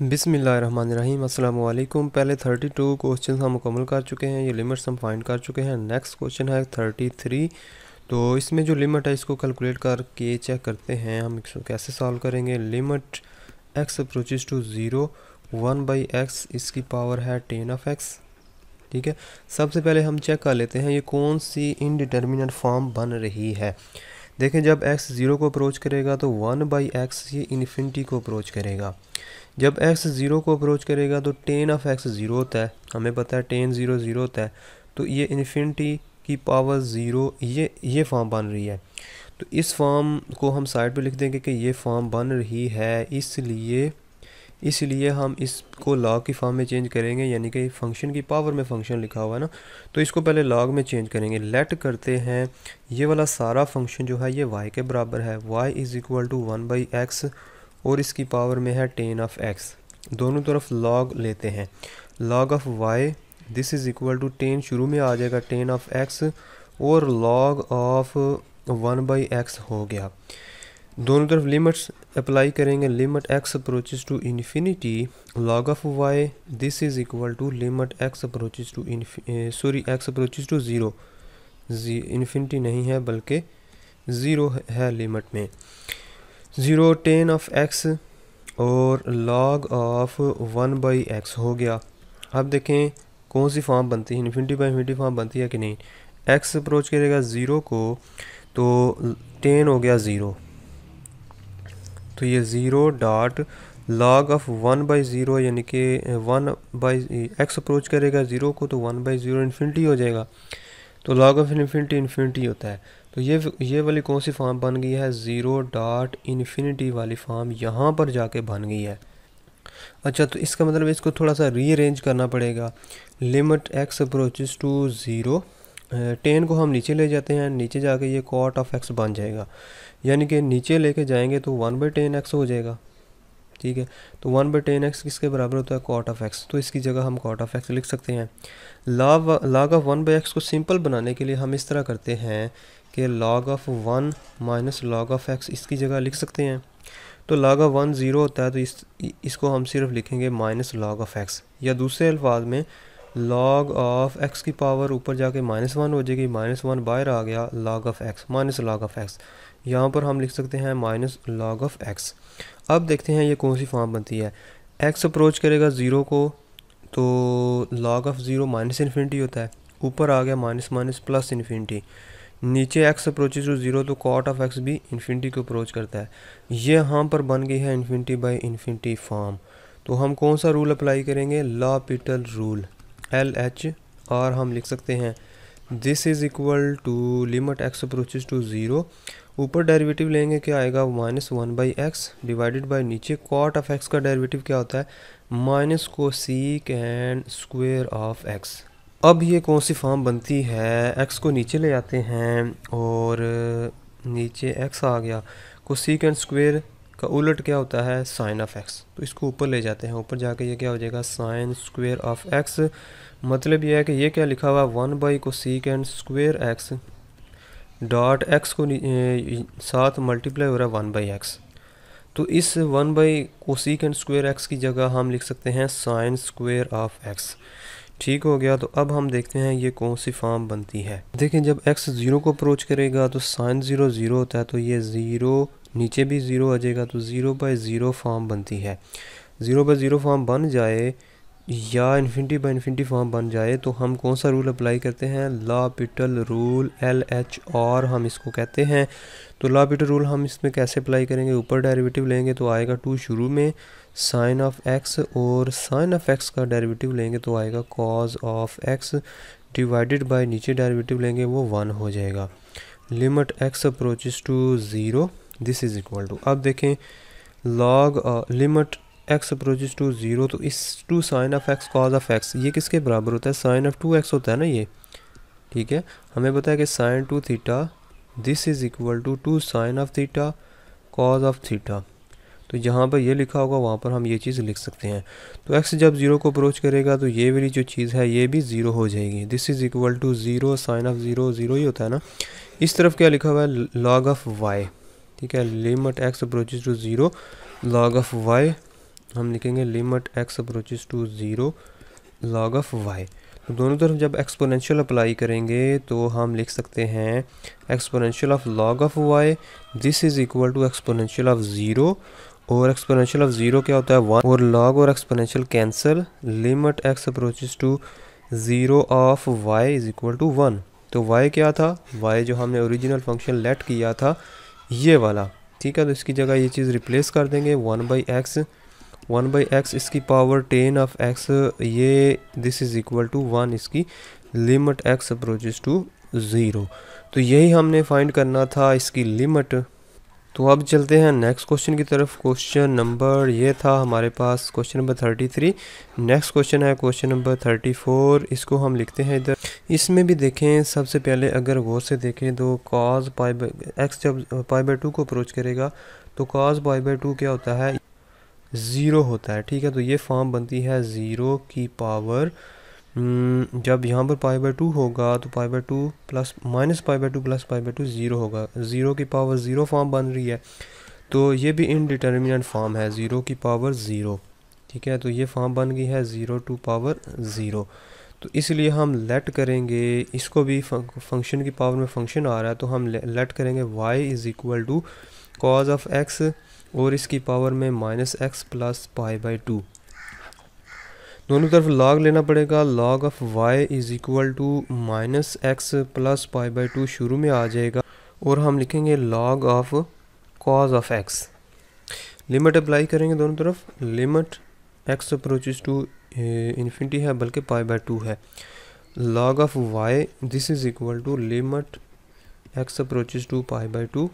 बिस्मिल्लाहिर्रहमानिर्रहीम अस्सलाम वालेकुम। पहले 32 क्वेश्चन हम मुकम्मल कर चुके हैं, ये लिमिट्स हम फाइंड कर चुके हैं। नेक्स्ट क्वेश्चन है 33। तो इसमें जो लिमिट है इसको कैलकुलेट करके चेक करते हैं हम इसको कैसे सॉल्व करेंगे। Limit x approaches to 0 1/x इसकी पावर है 10 x। ठीक है, सबसे पहले हम चेक कर लेते हैं ये कौन सी इनडिटर्मिनेट फॉर्म बन रही है। देखें, जब x 0 को अप्रोच करेगा तो 1/x ये इन्फिनिटी को अप्रोच करेगा। जब x 0 को अप्रोच करेगा तो 10 0 होता है, हमें पता है 10 0 0 होता है। तो ये इन्फिनिटी की पावर 0 ये फॉर्म बन रही है। तो इस फॉर्म को हम साइड पे लिख देंगे कि ये फॉर्म बन रही है, इसलिए हम इसको लॉग की फॉर्म में चेंज करेंगे, यानी कि फंक्शन की पावर में फंक्शन लिखा हुआ है ना, तो इसको पहले लॉग में चेंज करेंगे। लेट करते हैं ये वाला सारा फंक्शन जो है ये y के बराबर है, y is equal to 1/x और इसकी पावर में है 10 दोनों तरफ लॉग लेते हैं। Log of y this is equal to 10 शुरू में आ जाएगा 10 और लॉग ऑफ 1/x हो गया। दोनों तरफ लिमिट्स अप्लाई करेंगे। Limit x approaches to infinity log of y this is equal to limit x approaches to x approaches to 0 infinity नहीं है बल्कि 0 है लिमिट में। 0 10 और log ऑफ 1/x हो गया। अब देखें कौन सी फॉर्म बनती है, इन्फिनिटी बाई इन्फिनिटी फॉर्म बनती है कि नहीं। x अप्रोच करेगा 0 को तो 10 हो गया 0, तो ये 0 डॉट log ऑफ 1/0 यानी कि 1/x अप्रोच करेगा 0 को तो 1/0 इन्फिनिटी हो जाएगा। तो log ऑफ इन्फिनिटी होता है। तो ये वाली कौन सी फॉर्म बन गई है, 0 डॉट इन्फिनिटी वाली फॉर्म यहाँ पर जाके बन गई है। अच्छा, तो इसका मतलब इसको थोड़ा सा रीअरेंज करना पड़ेगा। लिमिट x अप्रोचेस टू 0 10 को हम नीचे ले जाते हैं, नीचे जाके ये cot ऑफ x बन जाएगा, यानी कि नीचे लेके जाएंगे तो 1/10x हो जाएगा। ठीक है, तो 1/10x किसके बराबर होता है, cot ऑफ x, तो इसकी जगह हम cot ऑफ x लिख सकते हैं। log ऑफ 1/x को सिंपल बनाने के लिए हम इस तरह करते हैं कि log of 1 minus log of x इसकी जगह लिख सकते हैं। तो log ऑफ 1 0 होता है, तो इसको हम सिर्फ लिखेंगे माइनस log ऑफ x, या दूसरे अल्फाज में log ऑफ x की पावर ऊपर जाके -1 हो जाएगी, -1 बाहर आ गया log of x minus log of x, यहाँ पर हम लिख सकते हैं माइनस log ऑफ x। अब देखते हैं ये कौन सी फॉर्म बनती है। x अप्रोच करेगा 0 को तो log ऑफ 0 माइनस इन्फिनिटी होता है, ऊपर आ गया माइनस माइनस प्लस इन्फिनिटी, नीचे x अप्रोचेस टू 0 तो cot ऑफ x भी इन्फिनिटी को अप्रोच करता है। ये यहाँ पर बन गई है इन्फिनिटी बाई इन्फिनिटी फॉर्म। तो हम कौन सा रूल अप्लाई करेंगे, लॉपिटल रूल LHR हम लिख सकते हैं। This is equal to limit x approaches to 0, ऊपर डेरिवेटिव लेंगे क्या आएगा, -1/x डिवाइडेड बाई नीचे cot ऑफ x का डेरिवेटिव क्या होता है, minus cosecant square of x। अब ये कौन सी फॉर्म बनती है, x को नीचे ले आते हैं और नीचे x आ गया, कोसेकेंड स्क्वायर का उलट क्या होता है, साइन ऑफ x, तो इसको ऊपर ले जाते हैं, ऊपर जाके ये क्या हो जाएगा, साइन स्क्वायर ऑफ x। मतलब ये है कि ये क्या लिखा हुआ है, 1/कोसेकेंड स्क्वायर x डॉट x को साथ मल्टीप्लाई हो रहा है 1/x, तो इस 1/कोसेकेंड स्क्वायर x की जगह हम लिख सकते हैं साइन स्क्वायर ऑफ x। ठीक हो गया। तो अब हम देखते हैं ये कौन सी फॉर्म बनती है। देखें, जब x 0 को अप्रोच करेगा तो साइन 0 0 होता है, तो ये 0 नीचे भी 0 आ जाएगा, तो 0/0 फॉर्म बनती है। 0/0 फॉर्म बन जाए या इन्फिनिटी बाई इन्फिनिटी फॉर्म बन जाए तो हम कौन सा रूल अप्लाई करते हैं, लॉपिटल रूल LHR हम इसको कहते हैं। तो लॉपिटल रूल हम इसमें कैसे अप्लाई करेंगे, ऊपर डेरिवेटिव लेंगे तो आएगा 2 शुरू में साइन ऑफ x, और साइन ऑफ x का डेरिवेटिव लेंगे तो आएगा cos of x divided by नीचे डेरिवेटिव लेंगे वो 1 हो जाएगा। Limit x approaches to 0 this is equal to, अब देखें log limit x approaches to 0, तो इस 2 sine of x cos of x ये किसके बराबर होता है, साइन ऑफ 2x होता है ना ये। ठीक है, हमें पता है कि sine 2 theta this is equal to 2 sine of theta cos of theta, तो जहाँ पर ये लिखा होगा वहाँ पर हम ये चीज़ लिख सकते हैं। तो x जब 0 को अप्रोच करेगा तो ये वाली जो चीज़ है ये भी 0 हो जाएगी, this is equal to 0 sine of 0 0 ही होता है ना। इस तरफ क्या लिखा हुआ है, लॉग ऑफ y। ठीक है, limit x approaches to 0 log of y हम लिखेंगे limit x approaches to 0 log of y। तो दोनों तरफ जब एक्सपोनेंशियल अप्लाई करेंगे तो हम लिख सकते हैं exponential of log of y this is equal to exponential of 0, और एक्सपोनेंशियल ऑफ 0 क्या होता है 1, और log और exponential cancel, limit x approaches to 0 of y is equal to 1। तो y क्या था, y जो हमने ओरिजिनल फंक्शन लेट किया था ये वाला, ठीक है। तो इसकी जगह ये चीज़ रिप्लेस कर देंगे 1/x इसकी पावर 10 ऑफ x, ये दिस इज़ इक्वल टू 1 इसकी लिमिट x अप्रोचेस टू 0। तो यही हमने फाइंड करना था इसकी लिमिट। तो अब चलते हैं नेक्स्ट क्वेश्चन की तरफ। क्वेश्चन नंबर ये था हमारे पास क्वेश्चन नंबर 33। नेक्स्ट क्वेश्चन है क्वेश्चन नंबर 34। इसको हम लिखते हैं इधर। इसमें भी देखें, सबसे पहले अगर गौर से देखें तो cos पाई बाई एक्स जब पाई बाई 2 को अप्रोच करेगा तो cos पाई बाई 2 क्या होता है 0 होता है, ठीक है। तो ये फॉर्म बनती है 0 की पावर, जब यहाँ पर पाई बाई 2 होगा तो पाई by 2 plus minus pi by 2 plus pi by 2 0 होगा, 0 की पावर 0 फॉर्म बन रही है। तो ये भी इनडिटर्मिनेंट फॉर्म है 0 की पावर 0, ठीक है। तो ये फॉर्म बन गई है 0 टू पावर 0। तो इसलिए हम लेट करेंगे इसको भी, फंक्शन की पावर में फंक्शन आ रहा है तो हम लेट करेंगे y is equal to cos of x और इसकी पावर में minus x plus pi by 2। दोनों तरफ log लेना पड़ेगा, log of y is equal to minus x plus pi by 2 शुरू में आ जाएगा, और हम लिखेंगे log of cos of x। Limit apply करेंगे दोनों तरफ, limit x approaches to infinity है बल्कि पाई बाई 2 है, log of y this is equal to limit x approaches to pi by 2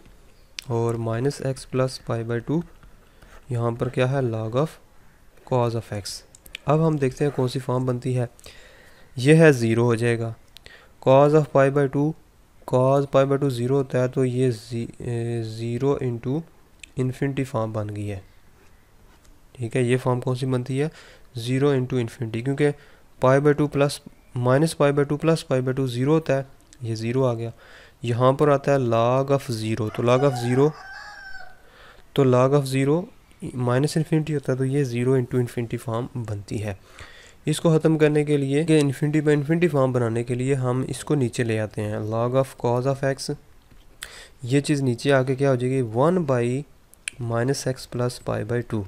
और minus x plus pi by 2, यहाँ पर क्या है log of cos of x। अब हम देखते हैं कौन सी फॉर्म बनती है, यह है 0 हो जाएगा, cos of pi by 2, cos pi by 2 0 होता है तो ये 0 इंटू इन्फिनिटी फॉर्म बन गई है, ठीक है। ये फॉर्म कौन सी बनती है 0 इंटू इन्फिनिटी, क्योंकि पाई by 2 plus minus pi by 2 plus pi by 2 0 होता है, ये 0 आ गया। यहाँ पर आता है log ऑफ 0, तो log ऑफ 0 माइनस इन्फिनिटी होता है तो ये 0 इंटू इन्फिनिटी फॉर्म बनती है। इसको ख़त्म करने के लिए कि इन्फिनिटी बाई इन्फिनिटी फॉर्म बनाने के लिए हम इसको नीचे ले आते हैं, log of cos of x, ये चीज़ नीचे आके क्या हो जाएगी 1 by minus x plus pi by 2,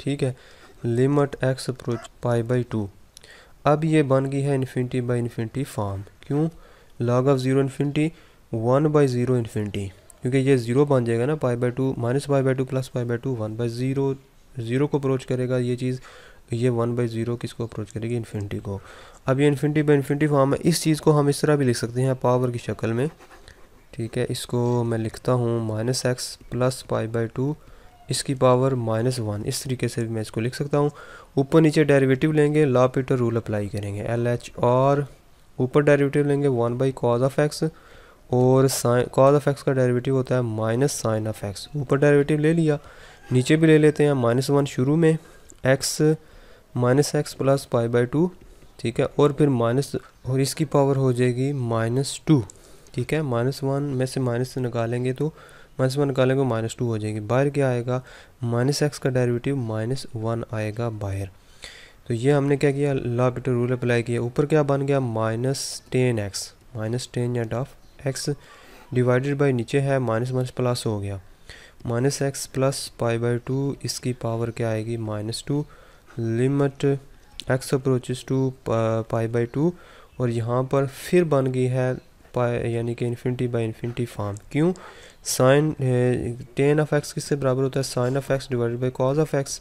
ठीक है, limit x approach pi by 2। अब ये बन गई है इन्फिनिटी बाई इन्फिनिटी फॉर्म, क्यों log of 0 infinity 1 by 0 infinity, क्योंकि ये 0 बन जाएगा ना, पाई by 2 minus pi by 2 plus pi by 2 1 by 0, 0 को अप्रोच करेगा ये चीज़, ये 1 बाई 0 किसको अप्रोच करेगी इन्फिनिटी को। अब ये इन्फिनिटी बाई इन्फिनिटी फॉर्म है, इस चीज़ को हम इस तरह भी लिख सकते हैं पावर की शक्ल में, ठीक है। इसको मैं लिखता हूँ minus x plus pi by 2 इसकी पावर -1, इस तरीके से भी मैं इसको लिख सकता हूँ। ऊपर नीचे डेरिवेटिव लेंगे, लॉ पीटर रूल अप्लाई करेंगे, LH, और ऊपर डेरिवेटिव लेंगे 1 बाई कॉज ऑफ एक्स, और साइन कॉज ऑफ एक्स का डेरिवेटिव होता है माइनस साइन ऑफ एक्स। ऊपर डेरिवेटिव ले लिया, नीचे भी ले लेते हैं -1 शुरू में, x minus x plus pi by 2, ठीक है, और फिर माइनस, और इसकी पावर हो जाएगी -2, ठीक है। -1 में से माइनस से निकालेंगे तो -1 निकालेंगे -2 हो जाएगी, बाहर क्या आएगा माइनस एक्स का डेरिवेटिव -1 आएगा बाहर। तो ये हमने क्या किया, लॉ पीटर रूल अप्लाई किया, ऊपर क्या बन गया -10x, -10 of x divided by नीचे है माइनस प्लस हो गया, minus x plus pi by 2 इसकी पावर क्या आएगी -2, limit x approaches to pi by 2, और यहाँ पर फिर बन गई है पाई यानी कि इन्फिनिटी बाई इन्फिनिटी फॉर्म, क्यों साइन 10 ऑफ x किससे बराबर होता है sine of x divided by cos of x।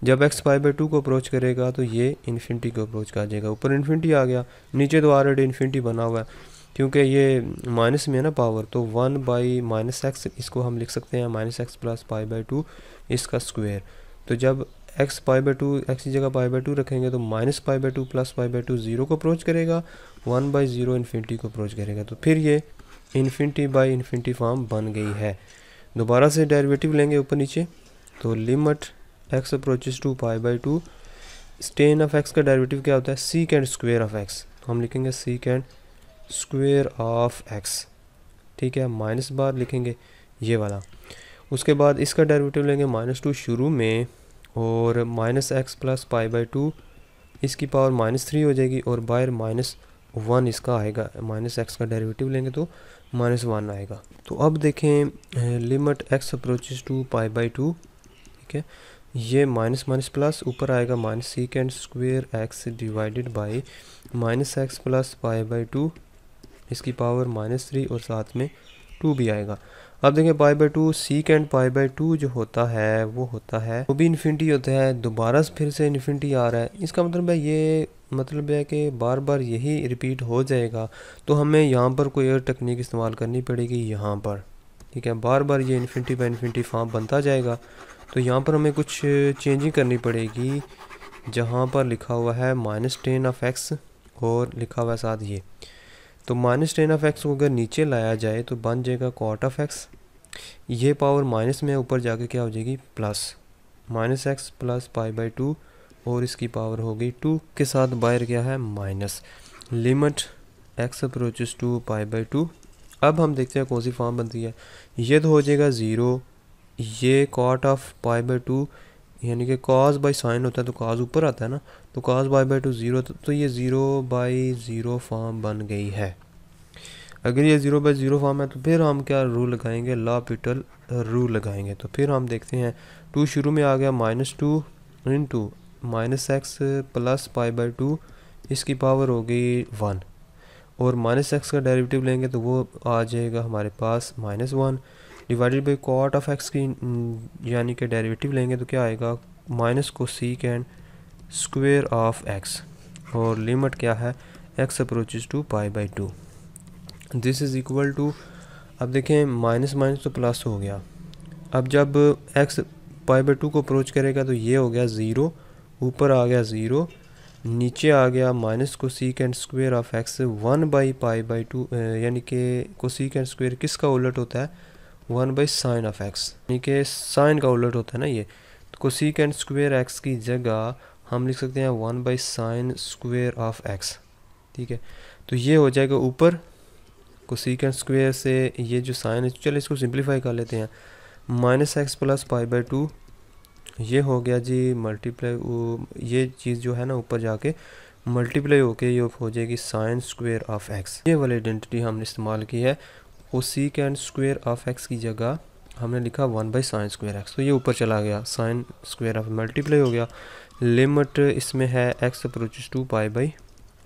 जब x पाई बाई 2 को अप्रोच करेगा तो ये इन्फिनिटी को अप्रोच कर जाएगा, ऊपर इन्फिनिटी आ गया, नीचे तो ऑलरेडी इन्फिनिटी बना हुआ है, क्योंकि ये माइनस में है ना पावर, तो 1 बाई माइनस एक्स, इसको हम लिख सकते हैं minus x plus pi by 2 इसका स्क्वायर। तो जब x पाई बाई 2 एक्स की जगह पाई बाई 2 रखेंगे तो minus pi by 2 plus pi by 2 0 को अप्रोच करेगा, 1 बाई 0 इन्फिनिटी को अप्रोच करेगा, तो फिर ये इन्फिनिटी बाई इन्फिनिटी फॉर्म बन गई है। दोबारा से डेरिवेटिव लेंगे ऊपर नीचे, तो limit x approaches to pi by 2, tan of x का डेरिवेटिव क्या होता है सीकेंड स्क्वायर ऑफ x, हम लिखेंगे सीकेंड स्क्वायर ऑफ x, ठीक है, माइनस बार लिखेंगे ये वाला। उसके बाद इसका डेरिवेटिव लेंगे -2 शुरू में, और minus x plus pi by two इसकी पावर -3 हो जाएगी और बाहर -1 इसका आएगा, माइनस एक्स का डेरिवेटिव लेंगे तो -1 आएगा। तो अब देखें limit x approaches to pi by two, ठीक है, ये माइनस माइनस प्लस ऊपर आएगा minus secant square x divided by minus x plus pi by two इसकी पावर -3 और साथ में 2 भी आएगा। अब देखें pi by two secant pi by two जो होता है वो होता है वो भी इन्फिनिटी होता है, दोबारा फिर से इन्फिनिटी आ रहा है। इसका मतलब है ये मतलब है कि बार बार यही रिपीट हो जाएगा, तो हमें यहाँ पर कोई और टेक्निक इस्तेमाल करनी पड़ेगी यहाँ पर, ठीक है। बार बार ये इन्फिनिटी बाई इन्फिनिटी फॉर्म बनता जाएगा, तो यहाँ पर हमें कुछ चेंजिंग करनी पड़ेगी। जहाँ पर लिखा हुआ है -10 ऑफ एक्स और लिखा हुआ है साथ ये, तो -10 ऑफ एक्स को अगर नीचे लाया जाए तो बन जाएगा कॉट ऑफ एक्स, ये पावर माइनस में ऊपर जाके क्या हो जाएगी plus, minus x plus pi by two और इसकी पावर होगी 2 के साथ बाहर क्या है minus, limit x approaches to pi by two. अब हम देखते हैं कौन सी फॉर्म बनती है। ये तो हो जाएगा 0, ये cot of pi by two यानी कि कॉस बाई साइन होता है तो कॉस ऊपर आता है ना, तो कॉस बाई बाई टू 0, तो ये 0/0 फॉर्म बन गई है। अगर ये 0/0 फॉर्म है तो फिर हम क्या रूल लगाएंगे, लॉपिटल रूल लगाएंगे। तो फिर हम देखते हैं 2 शुरू में आ गया -2 into minus x plus pi by two इसकी पावर हो गई 1 और माइनस एक्स का डेरिवेटिव लेंगे तो वो आ जाएगा हमारे पास -1 divided by cot of x की यानी कि डेरिवेटिव लेंगे तो क्या आएगा minus cosecant square of x और लिमिट क्या है x approaches to pi by two, this is equal to. अब देखें माइनस माइनस तो प्लस हो गया, अब जब एक्स पाई बाई टू को अप्रोच करेगा तो ये हो गया 0, ऊपर आ गया 0, नीचे आ गया minus cosecant square of x 1/पाई/2 यानी कि कोसेकेंड स्क्वेयर किसका उलट होता है 1/साइन ऑफ एक्स, यानी कि साइन का उलट होता है ना ये। तो कोसेकेंड स्क्वेयर एक्स की जगह हम लिख सकते हैं 1/साइन स्क्वेयर ऑफ एक्स, ठीक है। तो ये हो जाएगा ऊपर कोसेकेंड स्क्वेयर से ये जो साइन है, चलो इसको सिंप्लीफाई कर लेते हैं, minus x plus pi by two ये हो गया जी मल्टीप्लाई, ये चीज़ जो है ना ऊपर जाके मल्टीप्लाई होके ये हो जाएगी साइन स्क्वेयर ऑफ एक्स। ये वाली आइडेंटिटी हमने इस्तेमाल की है, कोसेकेंड स्क्वेयर ऑफ एक्स की जगह हमने लिखा 1/साइन स्क्वेयर एक्स, तो ये ऊपर चला गया साइन स्क्वेयर ऑफ मल्टीप्लाई हो गया। लिमिट इसमें है x approaches to pi by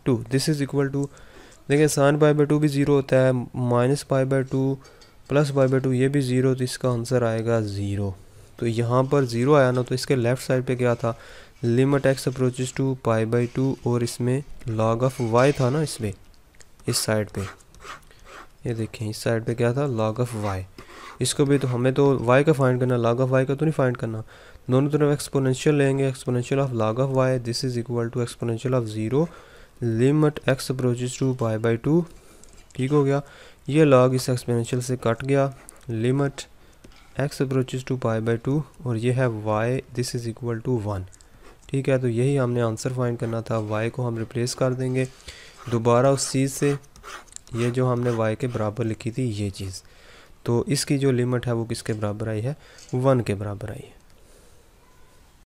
two, this is equal to, देखिए साइन पाई बाई टू भी 0 होता है, minus pi by two plus pi by two ये भी 0, तो इसका आंसर आएगा 0। तो यहाँ पर 0 आया ना, तो इसके लेफ़्ट साइड पे क्या था limit x approaches to pi by two और इसमें लॉग ऑफ वाई था ना, इसमें इस साइड पे ये देखें इस साइड पे क्या था लॉग ऑफ वाई, इसको भी तो हमें तो वाई का फाइंड करना, लॉग ऑफ वाई का तो नहीं फाइंड करना, दोनों तरफ एक्सपोनेंशियल लेंगे, exponential of log of y this is equal to exponential of 0 limit x approaches to pi by two, ठीक हो गया। ये लॉग इस एक्सपोनेंशियल से कट गया, limit x approaches to pi by two और ये है y this is equal to 1, ठीक है। तो यही हमने आंसर फाइंड करना था, y को हम रिप्लेस कर देंगे दोबारा उस चीज़ से, ये जो हमने y के बराबर लिखी थी ये चीज़, तो इसकी जो लिमिट है वो किसके बराबर आई है 1 के बराबर आई है।